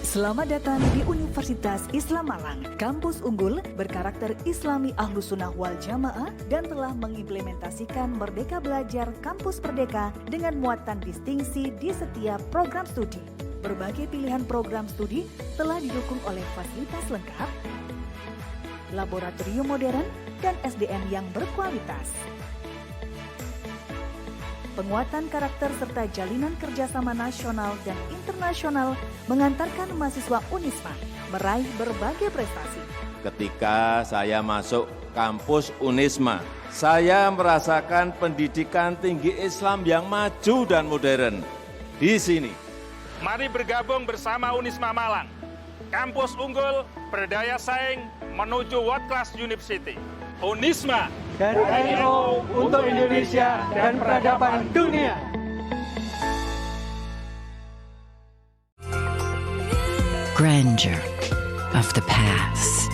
Selamat datang di Universitas Islam Malang, kampus unggul berkarakter Islami Ahlus Sunnah wal Jamaah dan telah mengimplementasikan Merdeka Belajar Kampus Merdeka dengan muatan distingsi di setiap program studi. Berbagai pilihan program studi telah didukung oleh fasilitas lengkap, laboratorium modern, dan SDM yang berkualitas. Penguatan karakter serta jalinan kerjasama nasional dan internasional mengantarkan mahasiswa Unisma meraih berbagai prestasi. Ketika saya masuk kampus Unisma, saya merasakan pendidikan tinggi Islam yang maju dan modern. Di sini, mari bergabung bersama Unisma Malang, kampus unggul berdaya saing menuju World Class University. Unisma dari NU untuk Indonesia dan peradaban dunia. Grandeur of the past.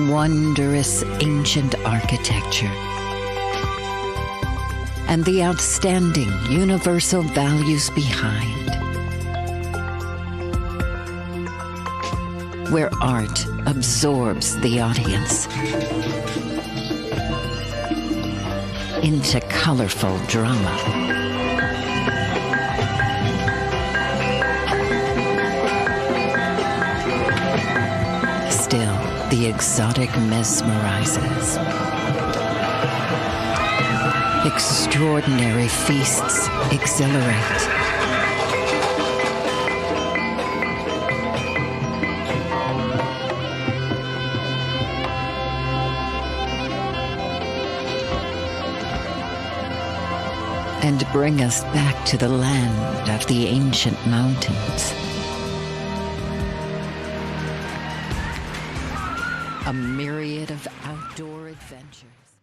Wondrous ancient architecture. And the outstanding universal values behind. Where art absorbs the audience into colorful drama. Still, the exotic mesmerizes. Extraordinary feasts exhilarate. And bring us back to the land of the ancient mountains. A myriad of outdoor adventures.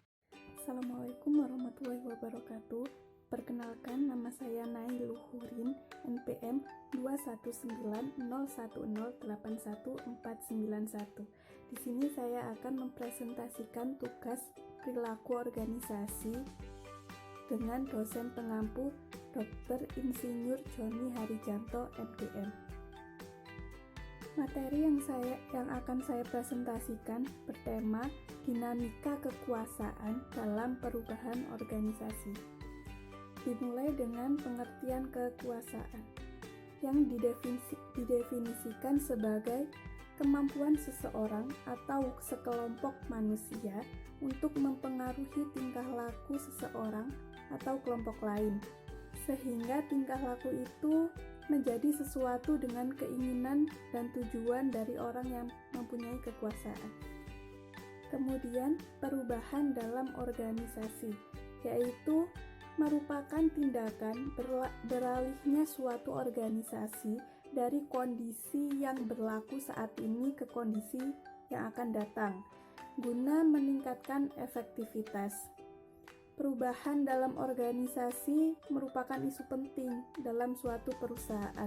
Assalamualaikum warahmatullahi wabarakatuh. Perkenalkan, nama saya Nai Luhurin, NPM 21901081491. Di sini saya akan mempresentasikan tugas perilaku organisasi dengan dosen pengampu Dr. Insinyur Joni Harijanto, MDM. Materi yang akan saya presentasikan bertema dinamika kekuasaan dalam perubahan organisasi. Dimulai dengan pengertian kekuasaan yang didefinisikan sebagai kemampuan seseorang atau sekelompok manusia untuk mempengaruhi tingkah laku seseorang atau kelompok lain, sehingga tingkah laku itu menjadi sesuatu dengan keinginan dan tujuan dari orang yang mempunyai kekuasaan. Kemudian, perubahan dalam organisasi, yaitu merupakan tindakan beralihnya suatu organisasi dari kondisi yang berlaku saat ini ke kondisi yang akan datang, guna meningkatkan efektivitas. Perubahan dalam organisasi merupakan isu penting dalam suatu perusahaan.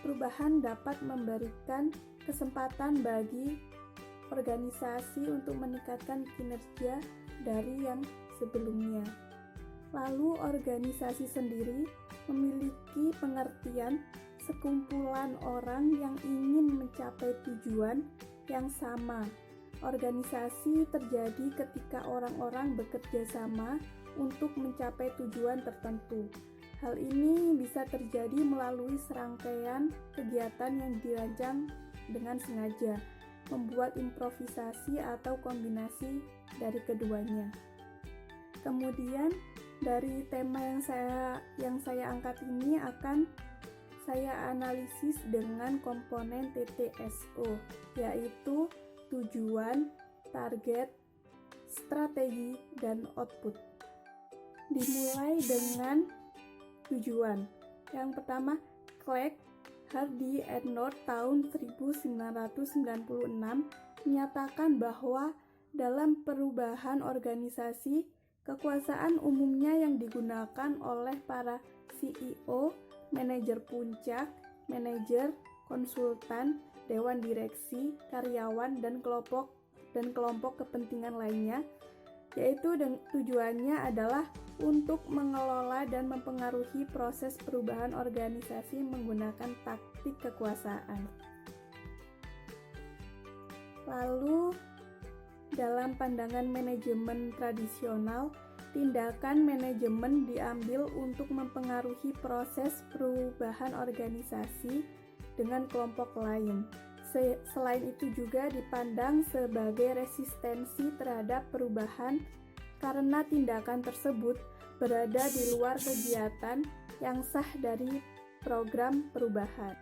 Perubahan dapat memberikan kesempatan bagi organisasi untuk meningkatkan kinerja dari yang sebelumnya. Lalu organisasi sendiri memiliki pengertian sekumpulan orang yang ingin mencapai tujuan yang sama. Organisasi terjadi ketika orang-orang bekerja sama untuk mencapai tujuan tertentu. Hal ini bisa terjadi melalui serangkaian kegiatan yang dirancang dengan sengaja, membuat improvisasi atau kombinasi dari keduanya. Kemudian dari tema yang saya angkat ini akan saya analisis dengan komponen TTSO, yaitu tujuan, target, strategi, dan output. Dimulai dengan tujuan. Yang pertama, Clegg, Hardy, and North tahun 1996 menyatakan bahwa dalam perubahan organisasi, kekuasaan umumnya yang digunakan oleh para CEO, manajer puncak, manajer, konsultan, dewan direksi, karyawan, dan kelompok kepentingan lainnya, yaitu tujuannya adalah untuk mengelola dan mempengaruhi proses perubahan organisasi menggunakan taktik kekuasaan. Lalu, dalam pandangan manajemen tradisional, tindakan manajemen diambil untuk mempengaruhi proses perubahan organisasi dengan kelompok lain. Selain itu juga dipandang sebagai resistensi terhadap perubahan karena tindakan tersebut berada di luar kegiatan yang sah dari program perubahan.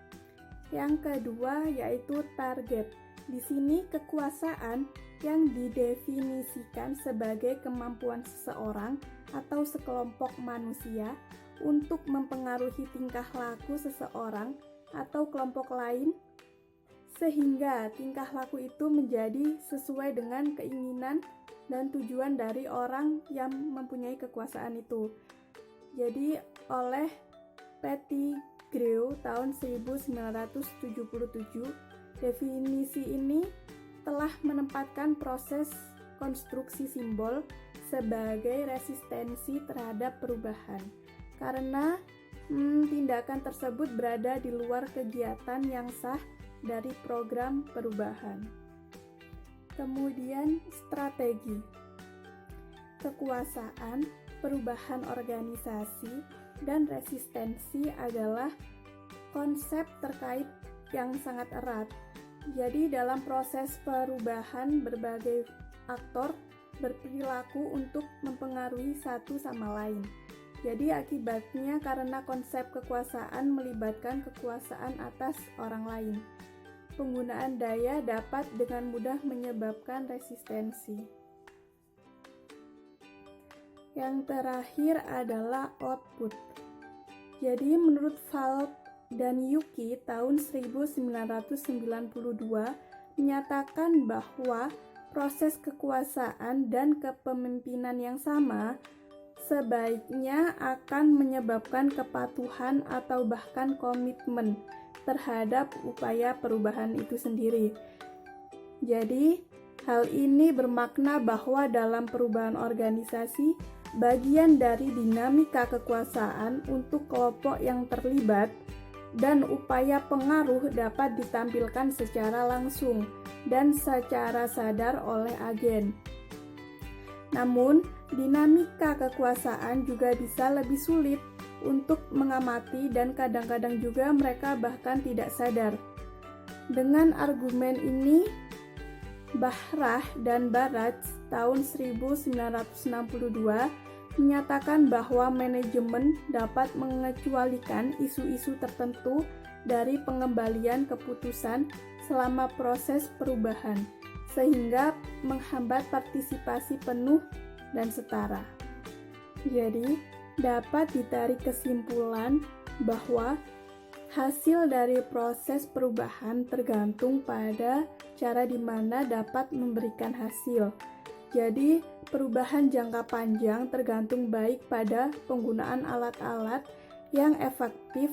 Yang kedua yaitu target. Di sini kekuasaan yang didefinisikan sebagai kemampuan seseorang atau sekelompok manusia untuk mempengaruhi tingkah laku seseorang atau kelompok lain sehingga tingkah laku itu menjadi sesuai dengan keinginan dan tujuan dari orang yang mempunyai kekuasaan itu. Jadi oleh Pettigrew tahun 1977, definisi ini telah menempatkan proses konstruksi simbol sebagai resistensi terhadap perubahan karena tindakan tersebut berada di luar kegiatan yang sah dari program perubahan. Kemudian strategi. Kekuasaan, perubahan organisasi, dan resistensi adalah konsep terkait yang sangat erat. Jadi dalam proses perubahan berbagai aktor berperilaku untuk mempengaruhi satu sama lain. Jadi akibatnya karena konsep kekuasaan melibatkan kekuasaan atas orang lain. Penggunaan daya dapat dengan mudah menyebabkan resistensi. Yang terakhir adalah output. Jadi menurut Falk dan Yuki tahun 1992 menyatakan bahwa proses kekuasaan dan kepemimpinan yang sama sebaiknya akan menyebabkan kepatuhan atau bahkan komitmen terhadap upaya perubahan itu sendiri. Jadi, hal ini bermakna bahwa dalam perubahan organisasi, bagian dari dinamika kekuasaan untuk kelompok yang terlibat dan upaya pengaruh dapat ditampilkan secara langsung dan secara sadar oleh agen. Namun, dinamika kekuasaan juga bisa lebih sulit untuk mengamati dan kadang-kadang juga mereka bahkan tidak sadar. Dengan argumen ini, Bahrah dan Barats tahun 1962 menyatakan bahwa manajemen dapat mengecualikan isu-isu tertentu dari pengembalian keputusan selama proses perubahan, sehingga menghambat partisipasi penuh dan setara. Jadi, dapat ditarik kesimpulan bahwa hasil dari proses perubahan tergantung pada cara di mana dapat memberikan hasil. Jadi, perubahan jangka panjang tergantung baik pada penggunaan alat-alat yang efektif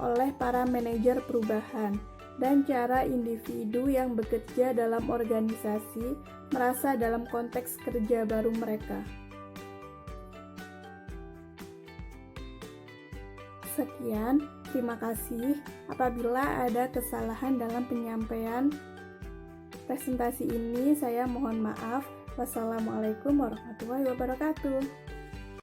oleh para manajer perubahan dan cara individu yang bekerja dalam organisasi merasa dalam konteks kerja baru mereka. Sekian, terima kasih. Apabila ada kesalahan dalam penyampaian presentasi ini, saya mohon maaf. Wassalamualaikum warahmatullahi wabarakatuh.